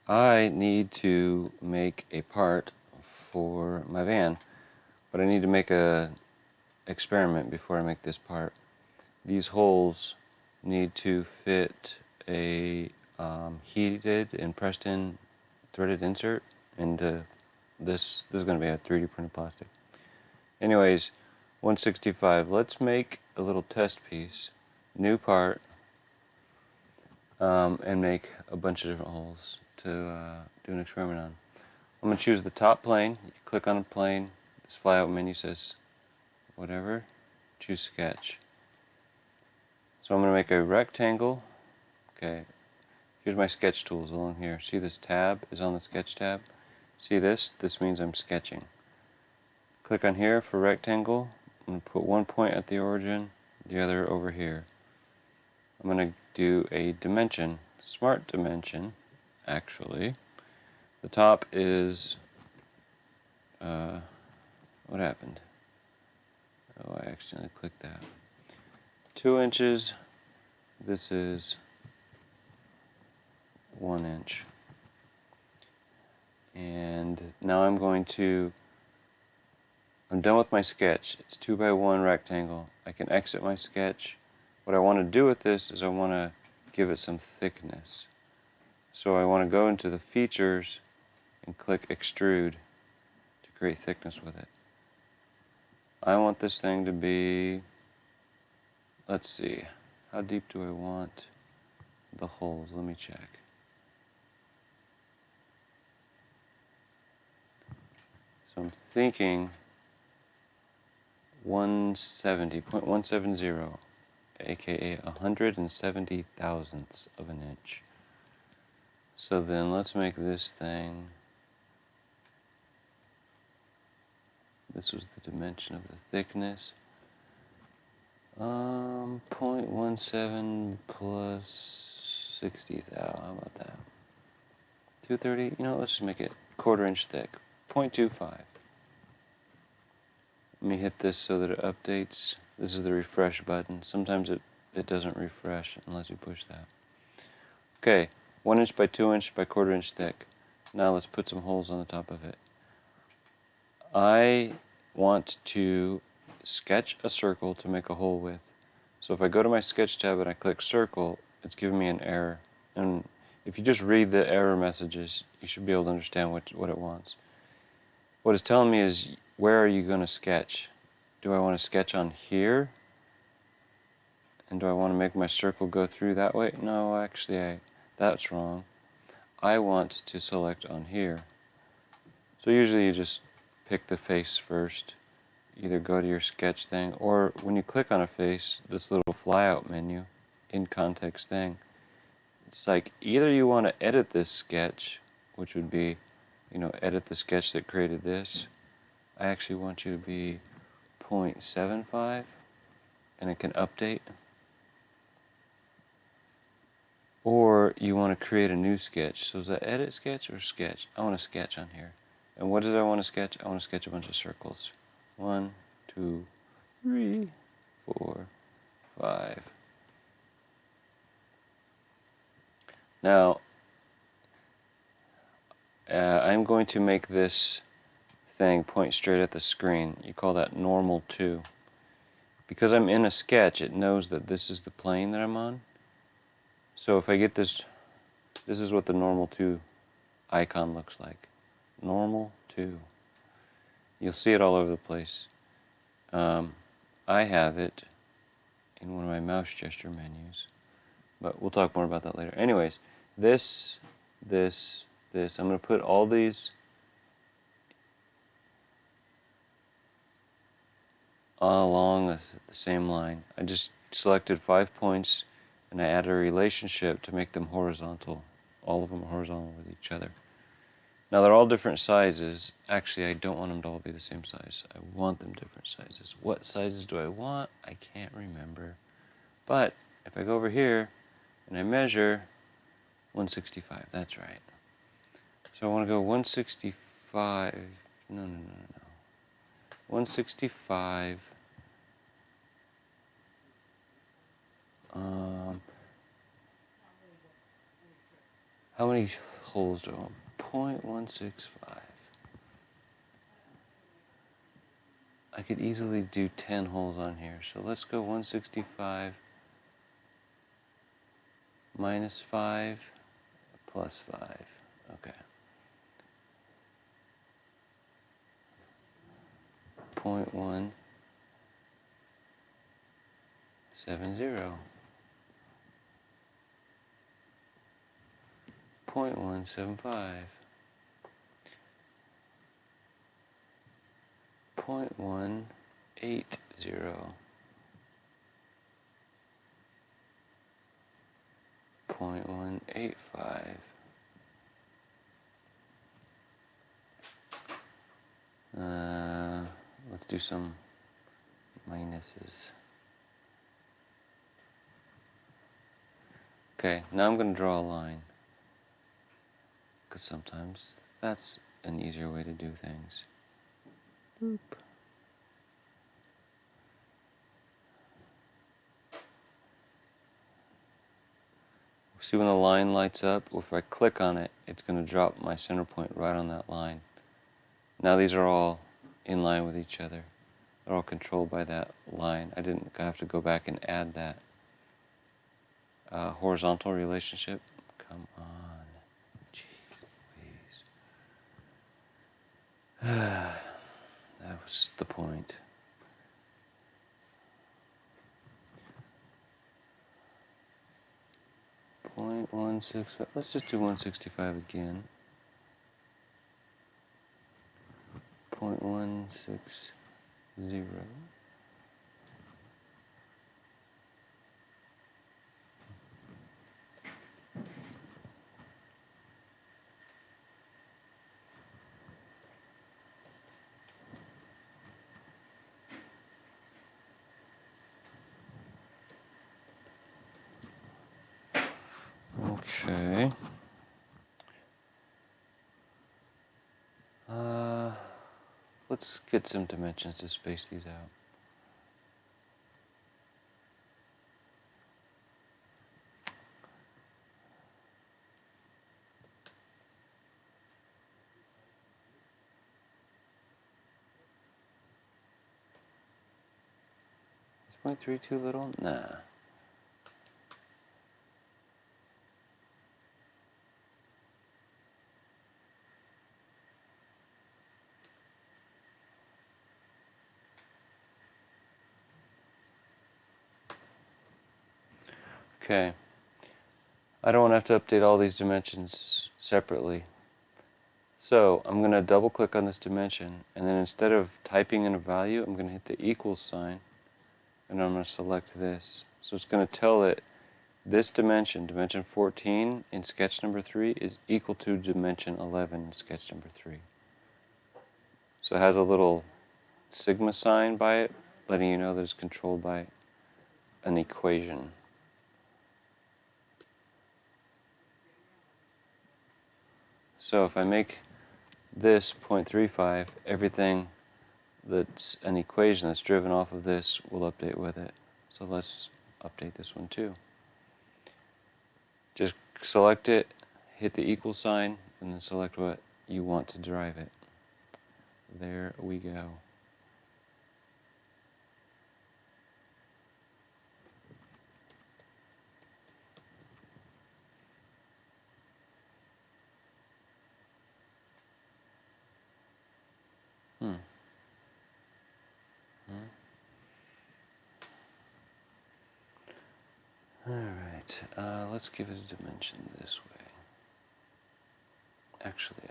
I need to make a part for my van, but I need to make a experiment before I make this part. These holes need to fit a heated and pressed in threaded insert into this. This is going to be a 3D printed plastic. Anyways, 165. Let's make a little test piece, new part, and make a bunch of different holes to do an experiment on. I'm going to choose the top plane. You click on a plane. This flyout menu says whatever. Choose sketch. So I'm going to make a rectangle. Okay, here's my sketch tools along here. See this tab is on the sketch tab? See this? This means I'm sketching. Click on here for rectangle. I'm going to put one point at the origin, the other over here. I'm going to do a dimension, smart dimension, actually. The top is, what happened? Oh, I accidentally clicked that. 2 inches. This is 1 inch. And now I'm done with my sketch. It's 2 by 1 rectangle. I can exit my sketch. What I want to do with this is I want to give it some thickness. So I want to go into the features and click extrude to create thickness with it. I want this thing to be, let's see, how deep do I want the holes? Let me check. So I'm thinking 0.170, aka 170 thousandths of an inch. So then let's make this thing, this was the dimension of the thickness, 0.17 plus 60,000, how about that? 230, let's just make it 1/4 inch thick, 0.25. Let me hit this so that it updates. This is the refresh button. Sometimes it doesn't refresh unless you push that. Okay, 1 inch by 2 inch by 1/4 inch thick. Now let's put some holes on the top of it. I want to sketch a circle to make a hole with. So if I go to my sketch tab and I click circle, it's giving me an error. And if you just read the error messages, you should be able to understand what it wants. What it's telling me is, where are you going to sketch? Do I want to sketch on here? And do I want to make my circle go through that way? No, actually, that's wrong. I want to select on here. So usually you just pick the face first. Either go to your sketch thing, or when you click on a face, this little flyout menu, in context thing, it's like either you want to edit this sketch, which would be, edit the sketch that created this. I actually want you to be 0.75, and it can update. Or you want to create a new sketch. So is that edit sketch or sketch? I want to sketch on here. And what did I want to sketch? I want to sketch a bunch of circles. 1, 2, 3, 4, 5. Now, I'm going to make this thing point straight at the screen. You call that normal 2. Because I'm in a sketch, it knows that this is the plane that I'm on. So if I get this is what the normal 2 icon looks like. Normal 2. You'll see it all over the place. I have it in one of my mouse gesture menus, but we'll talk more about that later. Anyways, this. I'm going to put all these along the same line. I just selected 5 points, and I added a relationship to make them horizontal. All of them horizontal with each other. Now they're all different sizes. Actually, I don't want them to all be the same size. I want them different sizes. What sizes do I want? I can't remember. But if I go over here and I measure 165, that's right. So I want to go 165. No. 165. How many holes do I want? 0.165. I could easily do 10 holes on here. So let's go 165 minus 5 plus 5. Okay. 0.170. 0.175. 0.180. 0.185. Let's do some minuses. Okay, now I'm going to draw a line, because sometimes that's an easier way to do things. Boop. See when the line lights up, if I click on it, it's going to drop my center point right on that line. Now these are all in line with each other. They're all controlled by that line. I didn't have to go back and add that horizontal relationship. Come on. Jeez Louise. That was the point. .165. Let's just do 165 again. 0.160. Okay. Let's get some dimensions to space these out. Is 0.3 too little? Nah. Okay. I don't want to have to update all these dimensions separately. So I'm going to double click on this dimension, and then instead of typing in a value, I'm going to hit the equals sign, and I'm going to select this. So it's going to tell it this dimension, dimension 14 in sketch number 3, is equal to dimension 11 in sketch number 3. So it has a little sigma sign by it, letting you know that it's controlled by an equation. So if I make this 0.35, everything that's an equation that's driven off of this will update with it. So let's update this one too. Just select it, hit the equal sign, and then select what you want to drive it. There we go. Alright, let's give it a dimension this way. Actually.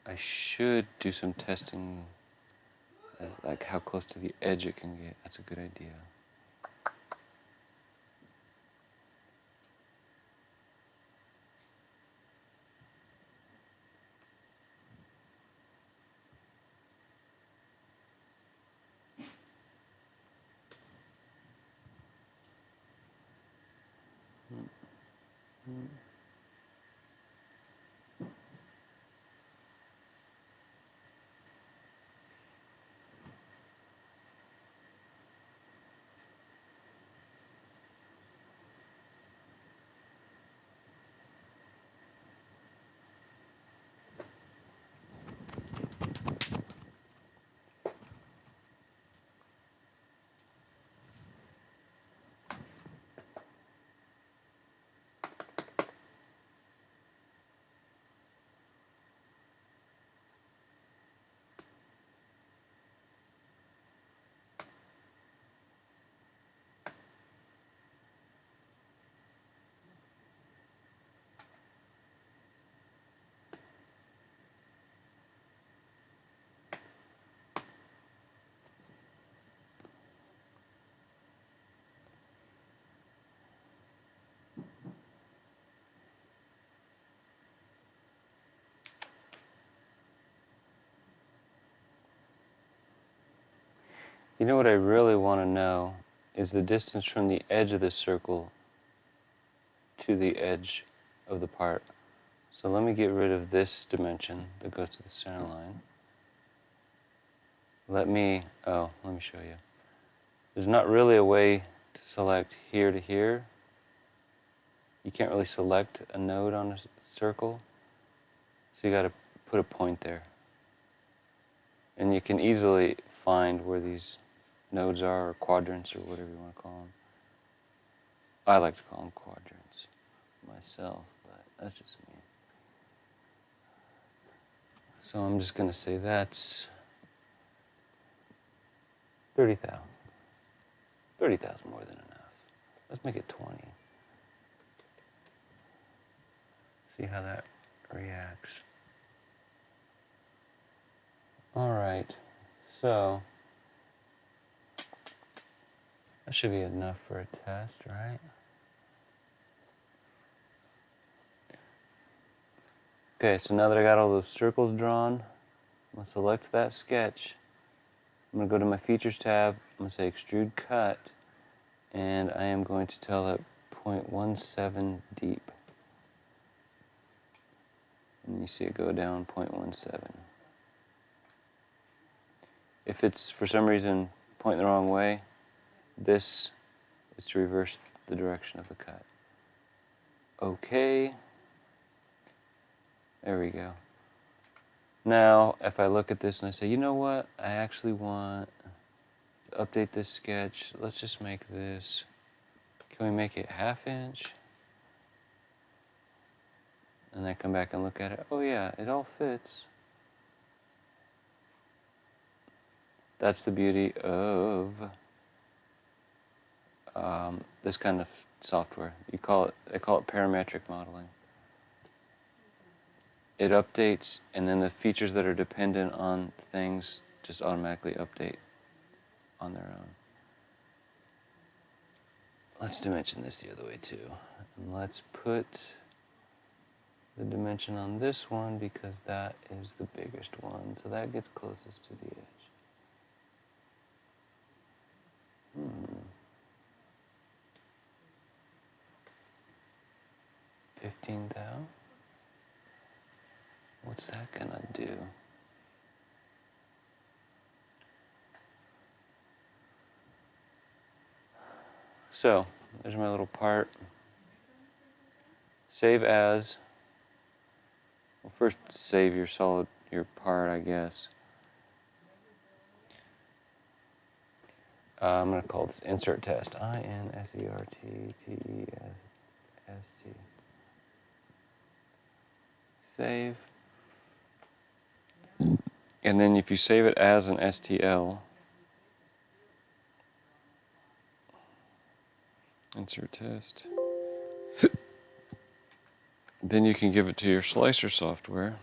I should do some testing, like how close to the edge it can get. That's a good idea. You know what I really want to know is the distance from the edge of the circle to the edge of the part. So let me get rid of this dimension that goes to the center line. Let me show you. There's not really a way to select here to here. You can't really select a node on a circle. So you got to put a point there. And you can easily find where these nodes are, or quadrants, or whatever you want to call them. I like to call them quadrants myself, but that's just me. So I'm just going to say that's 30,000. 30,000 more than enough. Let's make it 20. See how that reacts. All right, so that should be enough for a test, right? Okay, so now that I got all those circles drawn, I'm going to select that sketch. I'm going to go to my Features tab. I'm going to say Extrude Cut, and I am going to tell it 0.17 deep. And you see it go down 0.17. If it's for some reason pointing the wrong way, this is to reverse the direction of the cut. Okay. There we go. Now, if I look at this and I say, you know what, I actually want to update this sketch. Let's just make this, can we make it 1/2 inch? And I come back and look at it. Oh yeah, it all fits. That's the beauty of this kind of software. They call it parametric modeling. It updates, and then the features that are dependent on things just automatically update on their own. Let's dimension this the other way too. And let's put the dimension on this one because that is the biggest one. So that gets closest to the edge. 15,000? What's that gonna do? So, there's my little part. Save as. Well, first save your part, I guess. I'm going to call this insert test. INSERTTEST. Save. And then if you save it as an STL, insert test, then you can give it to your slicer software.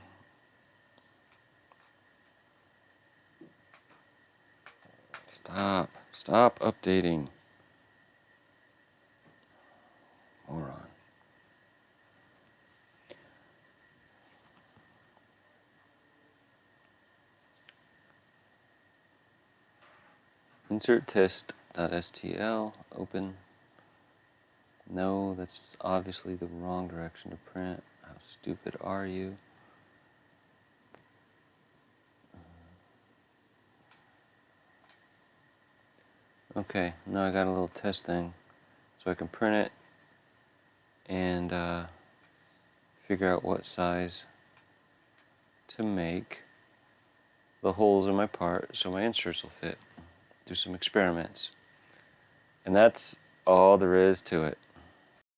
Stop updating. Moron. Insert test.stl, open. No, that's obviously the wrong direction to print. How stupid are you? Okay, now I got a little test thing. So I can print it and figure out what size to make the holes in my part so my inserts will fit. Do some experiments. And that's all there is to it.